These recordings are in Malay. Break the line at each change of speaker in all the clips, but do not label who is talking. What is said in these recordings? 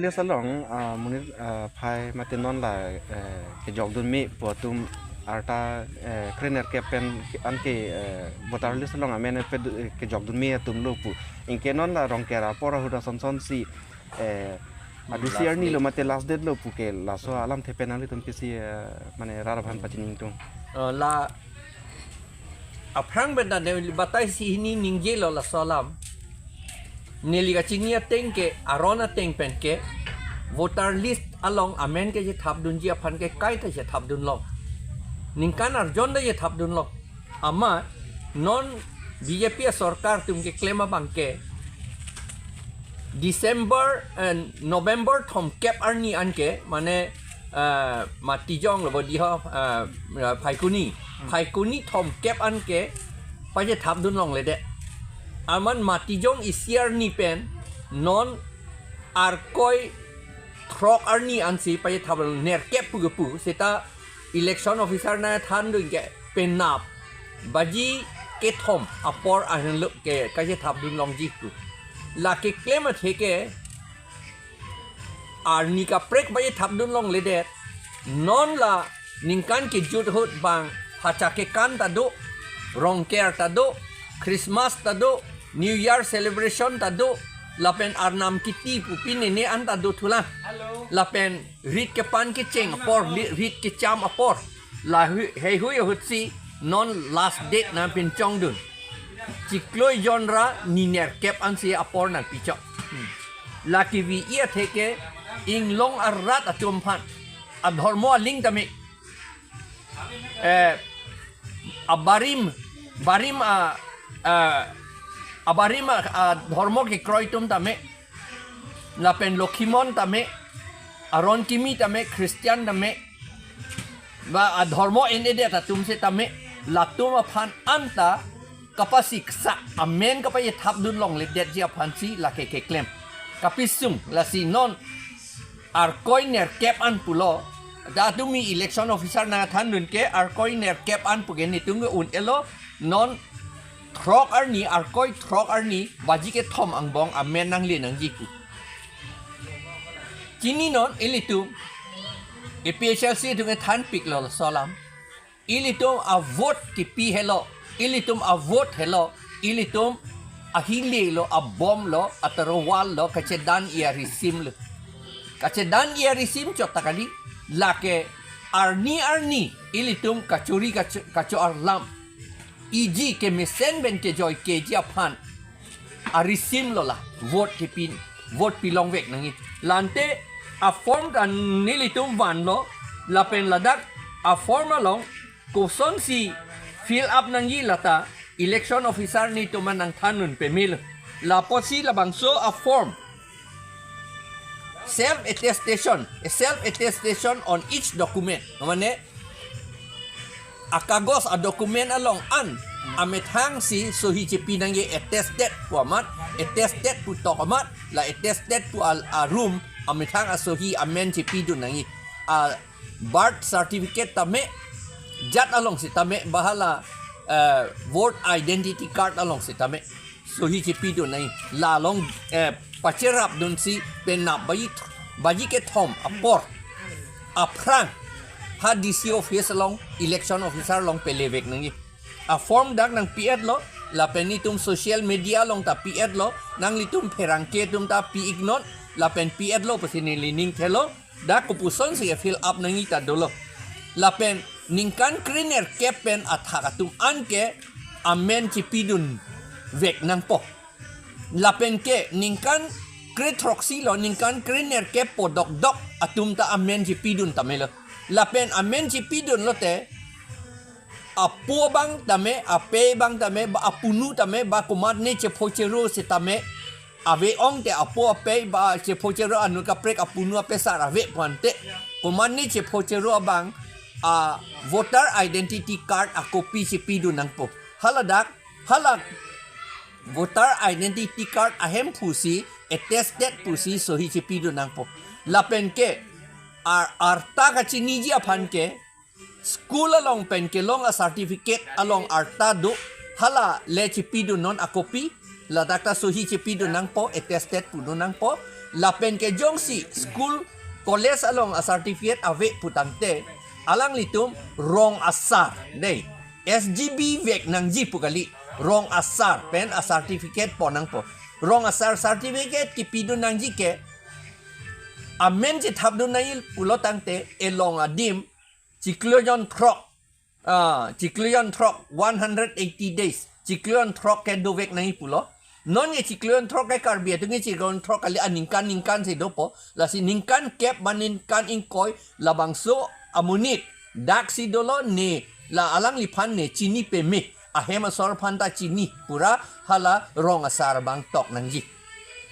voterlist along munir phai matenon la ke jogdun mi potum arta krener ke pen anke voterlist along amen ke jogdun mi tum lopu inkenon la rongkera pora huda sonson si adu siar ni lo mate last date lo puke la so alam the penali tum kisi mane raraban pachining tung
la aprang benda ne batai si ini ningje lo la salam neli ka chingnia tengke arona teng penke voter list along amen ke je thap dun ji aphan ke kai ta je thap dun lo ningkan arjon da je thap dun lo ama non BJP sarkar tum ke claim bangke December and November thom cap arni anke mane matijong lo bodi ha phaikuni thom cap anke pa je thap dun long le de aman matijong isiar ni pen non arkoi throk arni ansi pa je thap ner cap pu seta election officer na than dun ke pen nap baji ke thom apor an lo ke ka je thap dun long ji pu la ke claim theke arni ka prek ba ye thap dun long le de non la ningkan ke jut hot bang hacha ke kan ta do rong ker ta do Christmas ta do New Year celebration ta do lapen arnam kiti pu pin ne an ta do thula lapen rit ke pan ke cheng apor rit ke cham apor la he hu hut si non last date na pin chong dun kachekroi genre ni ner kep an si apor nan pichok laki vi ia theke ing long arat atum phan adhormo ling tami abarim ধর্ম ke kroi tum tame lapen lokhimon tame aron kimi tame christian tame ba ধর্ম enede ta tum se tame latum phan anta kapasik sa amen kapay thap dun long le det ji phan si la ke claim kapisung la si non arkoi ner kep an pulo da tumi election officer na than dun ke arkoi ner kep an pugen ni tung un elo non throk arni arkoi throk arni baji ke thom angbong amen nang le nang jiku kini non elitu APHLC tu ke than pik lo salam ilitum a vote kipi hello ilitum a vote hello ilitum a hili lo a bom lo atarowal lo kachedan ia risim lo kachedan ia risim chok takadi lake arni ilitum kachuri kacho arlam iji ke mesen ben ke joy ke ji aphan arisim lola vote ke pin vote pilong vek nangi lante a form dan nilitum van lo lapen ladak a form along koson si fill up nangi lata election officer ni to manang thanun pe mil la posi la bangso a form self attestation on each document mane akagos a dokumen along an amethang si sohi chepi nangi attested puamat attested pu tokamat la attested pu a room amethang a sohi amen chepi du nangi a birth certificate tame jat along si tame bahala vote identity card along si tame sohi chepi du nangi la long pacherap dun si penap bayi ke thom apor aprang ha DC office long election officer long pelevek nangi a form dak nang piet lo la penitum social media long ta piet lo nang litum ferangke tum ta pi ignon la pen piet lo pasini lining thelo da kupuson si fill up nangi ta dolo la pen ningkan kriner kepen athakatum anke amen chipidun vek nang po la pen ke ningkan kretroxy lo ningkan kriner kep podok dok atum ta amen chipidun tamelo lapen amen chipidun lote apo bang tame ape bang tame ba apunu tame ba kumat ne chepochero se tame ave ong te apo ape ba chepochero anu ka prek apunu ape sara ve pante kumat ne chepochero bang a voter identity card a copy chipidun nang po halak voter identity card ahem pusi attested pusi sohi chipidun nang po lapen ke arta ka chiniji aphan ke school along pen ke long a certificate along arta do hala le chipidu non a copy la data sohi chipidu nang po attested pu do nang po lapen ke jong si school college along a certificate ave putangte alang litum rong asar dei SGB vek nang ji pukali rong asar pen a certificate ponang po rong asar certificate kipi dun nang ji ke amen je thap dun nail pulotangte elong adim cikloyon trok cikloyon trok 180 days cikloyon trok ke dovek nang pulo non ye cikloyon trok ke karbia tu nge cikloyon trok kali ningkan se dopo la si ningkan kep maninkan inkoi labangso amunit dak si dolo ne la alang lipan ne chini pe me ahema sor phanta chini pura hala rong asar bang tok nangji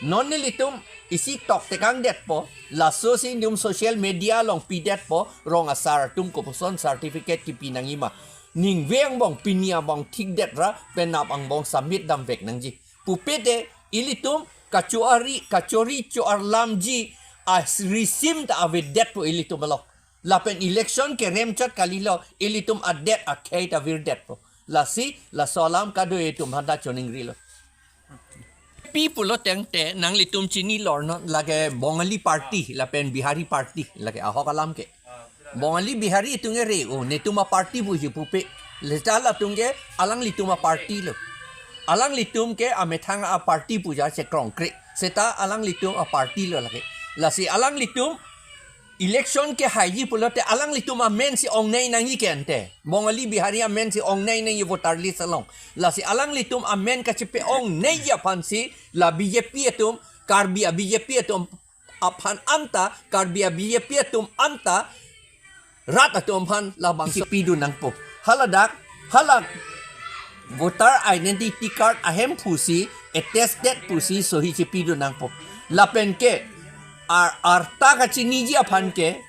non ne litum isi tok tekang det po la so si ndum social media long pidet po rong asar tum ko poson certificate kipi nangima ning veng bong pinia bong tik det ra penap ang bong submit dam vek nangji pupete ilitum kachori chuar lamji as resim ta ave det po ilitum lo lapen election ke remchat kalilo ilitum adet akai ta vir det po la si la salam kado etum handa choning rilo pipulo tengte nang litum chini lorno lage bongali party lapen bihari party lage ahokalam ke bongali bihari tunge re o netuma party buji pupe letala tunge alang lituma party lo alang litum ke amethang a party puja se konkre seta alang litum a party lo lage la si alang litum election ke haji pulote alang litum a men si ong nei nang ikente bongali bihari a men si ong nei nang voterlist along la si alang litum a men ka chipe ong nei ya pansi la BJP etum karbi a BJP etum aphan anta karbi a BJP etum anta rat atum phan la bang kipi du nang po halak voter identity card ahem pusi attested pusi sohi chipi du nang po lapen ke arta ka chini ji aphan ke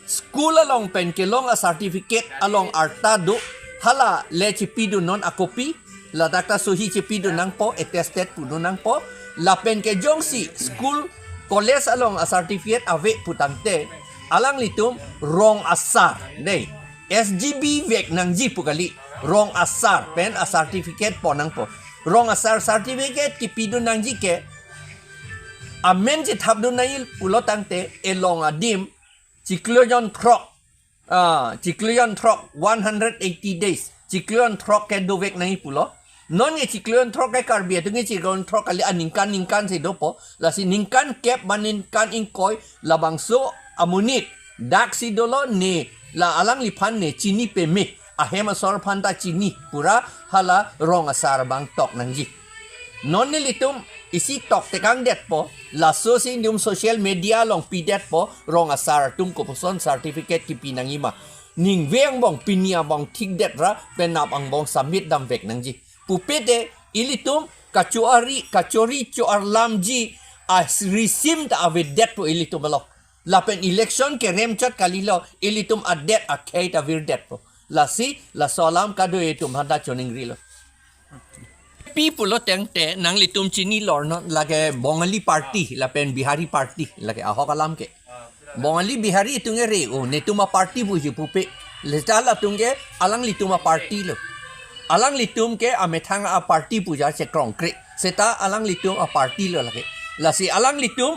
school along pen ke long a certificate along arta do hala le chipi du non a copy la data sohi chipi du nang po attested pu du nang po lapen ke jong si school college along a certificate ave putangte alang litum rong asar dei SGB vek nang ji pukali rong asar pen a certificate ponang po rong asar certificate kipi du nang ji ke amen je thap dun nail pulotangte elong adim cikloyon trok 180 days cikloyon trok ke dovek nang pulo non ye cikloyon trok ke karbia tu nge cikloyon trok kali ningkan se dopo la si ningkan kep maninkan inkoi labangso amunit dak si dolo ne la alang lipan ne chini pe me ahema sor phanta chini pura hala rong asar bang tok nangji non ne litum isi tok tekang det po la so si ndum social media long pidet po rong asar tum ko poson certificate kipi nangima ning veng bong pinia bong tik det ra penap ang bong submit dam vek nangji pupete ilitum kachori chuar lamji as resim ta ave det po ilitum lo lapen election ke remchat kalilo ilitum adet akai ta vir det po la si la salam kado etum handa choning rilo pipulo tengte nang litum chini lorno lage bongali party lapen bihari party lage ahokalam ke bongali bihari tunge re o netuma party buji pupe letala tunge alang lituma party lo alang litum ke amethang a party puja se konkre seta alang litum a party lo lage la si alang litum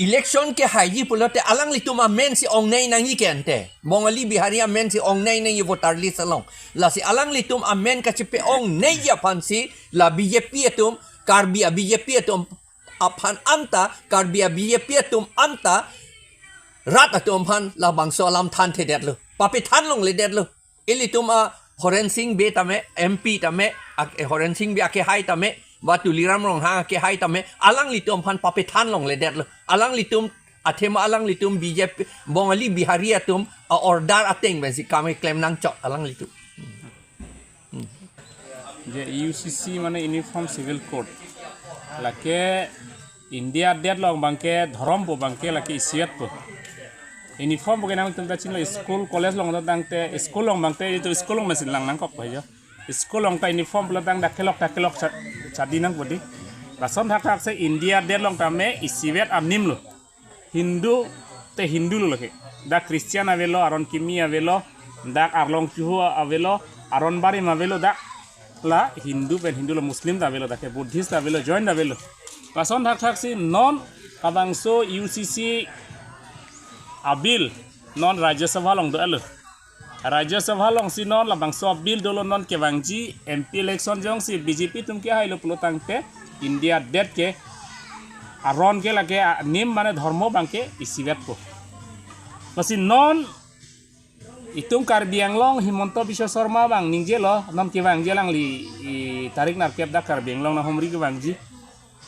election ke haji pulote alang litum a men si ong nei nang ikente bongali bihari a men si ong nei nang voterlist along la si alang litum a men ka chipe ong nei ya pansi la BJP etum karbi a BJP etum aphan anta karbi a BJP etum anta rat atum phan la bangso alam than the det lo papi than long le det lo ilitum a horen sing be tame MP tame horen sing be ake hai tame watu liram rong ha ke hai tame alang litum phan papi than long le det lo alang litum athema alang litum BJP bongali bihari atum a order ateng ben si kame claim nang chok alang litum
যে UCC মানে uniform civil code লাকে India date long Banke ধরম পো বাংকে লাকে ইসিয়াত পো ইউনিফর্ম বগে নাম তমতা চিনলো স্কুল কলেজ লং দাংতে স্কুল লং বাংতে তো স্কুল লং মেসিন লাং নাং কপ ভাইজো স্কুল লং তা ইউনিফর্ম বলা দাং দাকেলক চাদি নাং বডি রাসন থাক সে ইন্ডিয়া ডেট লং তামে ইসিবেট আমনিম লো হিন্দু তে হিন্দু লকে দা ক্রিশ্চিয়ান আবেলো আরন কিমি আবেলো দা আরলং চুহু আবেলো আরন বারি মাবেলো দা la Hindu ben Hindu lo Muslim da velo da ke Buddhist da velo join da velo pason thak thak si non kabangso UCC abil non Rajya Sabha long do alo Rajya Sabha long si non labangso abil dolo non ke bangji MP election jong si BJP tum ke hailo pelotang te India det ke aron ke lage nim mane dharmo bangke isigat po masih non itum Karbiang long Himonto Biswa Sarma bang ningje lo non ke bang jelang li tarik narkep da Karbiang long na homri ke bangji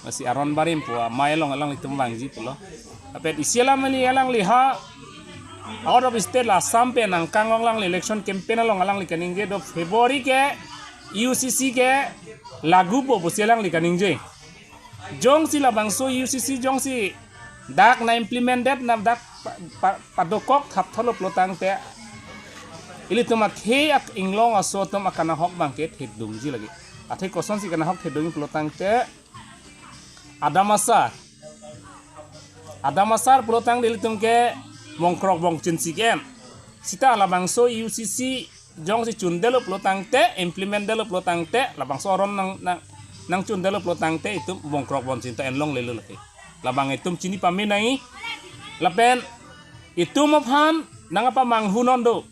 masih aron barim po mai long alang itum bangji po lo apet isialam ni alang liha out of state la sampai nang kangong lang election campaign along alang li kaningje do February ke UCC ke lagu po sialang li kaningje jong si labangso UCC jong si dak na implemented na dak padokok thap thalo plotang te ili tumak he ak inglong aso tum akana hok bangket hidungji lagi athe koson si kana hok hidungi plotang te Adamasar pelotang dilitum ke mongkrok bong cinsi kem. Sita labangso UCC jong si cundelo pelotang te implement delo pelotang te labangso ron nang cundelo pelotang te itu mongkrok bong cinta enlong lelu lagi. Labang itum cini paminai lapen itu maphan nang apa manghunon do.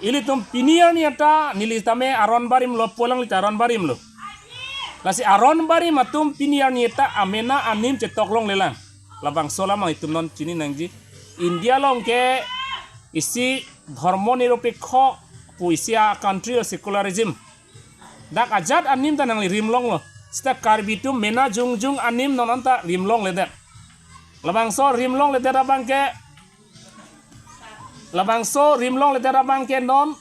Ilitum pinier niata nilitame aron barim lo pulang lita aron barim lo. Lasi aron bari matum piniar nieta amena anim cetok long lelang labang sola mang itum non cini nangji India long ke isi dharmo niropekho pu isi country secularism dak ajat anim tanang li rimlong lo sta karbitum mena jung anim non anta rimlong ledet labang so rimlong ledet abang ke non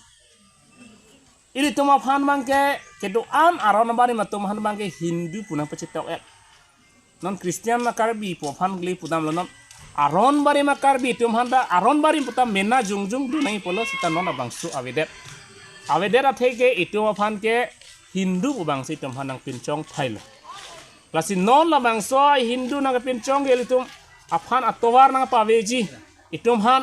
ini tuma phan bangke kedoan aron bari matum han bangke Hindu punang pecetok non Kristian na karbi po phan gli putam non aron bari ma karbi tum handa aron bari putam mena jung dunai polo sita non abangsu avedet atheke itu phan ke Hindu ubang si tum hanang pincong thail lasi non la bangso Hindu na pincong gelitum aphan atowar na paveji itum han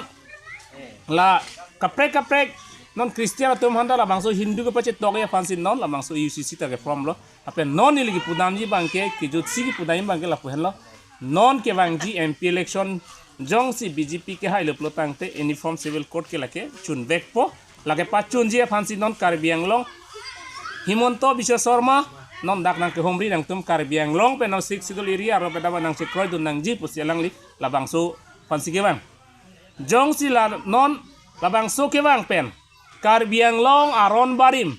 la kaprek non Kristian atum handa la bangso Hindu ke pacet toke fansin non la bangso UCC ta ke from lo ape non ni lagi pudamji bangke ke jutsi ki pudai bangke la puhen lo non ke bangji MP election jong si BJP ke hailo plotang te uniform civil code ke lake chun bek po lage pa chun ji fansin non Karbiang long Himonto Biswa Sarma non dak nang ke homri nang tum Karbiang long pe nang sik sidul area ro pe dawa nang kachekroi dun nang ji pusialang li la bangso fansi ke bang jong si la non la bangso ke bang pen Karbiang long aron barim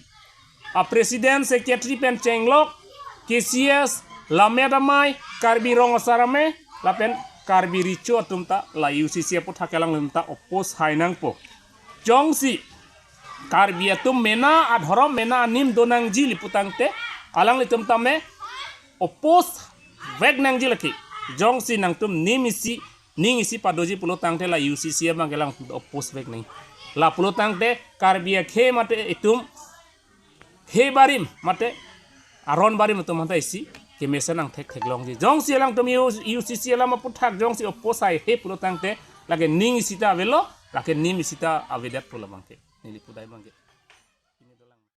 a presiden secretary pen cenglok KCS lamedamai karbi rong sarame lapen karbi richo tumta la UCC aputhak lang tumta opos hainang po jongsi karbi atum mena adhorom mena nim donang ji liputang te alang litum tame opos veg nang ji laki jongsi nang tum nimisi ningisi padoji pulotang te la UCC bangkelang opos veg ning la pulotang te karbia khe mate itum he barim mate aron barim tum hanta isi ke mesanang thek long ji jong si lang tum UCC la aputhak jong si oposai he pulotang te lage ning isita velo lage nim isita avedat pula bangke nili pudai bangke